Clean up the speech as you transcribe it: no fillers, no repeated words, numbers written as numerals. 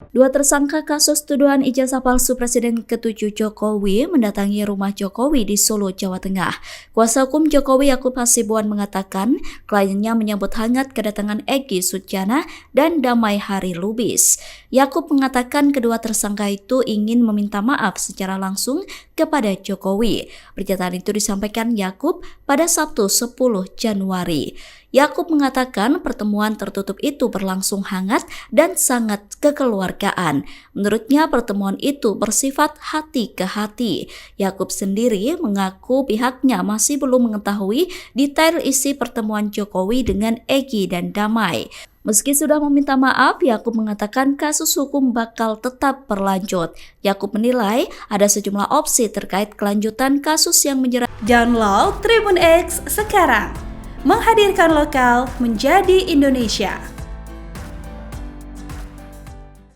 Dua tersangka kasus tuduhan ijazah palsu Presiden ke-7 Jokowi mendatangi rumah Jokowi di Solo, Jawa Tengah. Kuasa hukum Jokowi Yakub Hasibuan mengatakan kliennya menyambut hangat kedatangan Egy Sujana dan Damai Hari Lubis. Yakub mengatakan kedua tersangka itu ingin meminta maaf secara langsung kepada Jokowi. Pernyataan itu disampaikan Yakub pada Sabtu 10 Januari. Yakub mengatakan pertemuan tertutup itu berlangsung hangat dan sangat kekeluargaan. Menurutnya pertemuan itu bersifat hati ke hati. Yakub sendiri mengaku pihaknya masih belum mengetahui detail isi pertemuan Jokowi dengan Egy dan Damai. Meski sudah meminta maaf, Yakub mengatakan kasus hukum bakal tetap berlanjut. Yakub menilai ada sejumlah opsi terkait kelanjutan kasus yang menjerat. Download Tribun X sekarang, menghadirkan lokal menjadi Indonesia.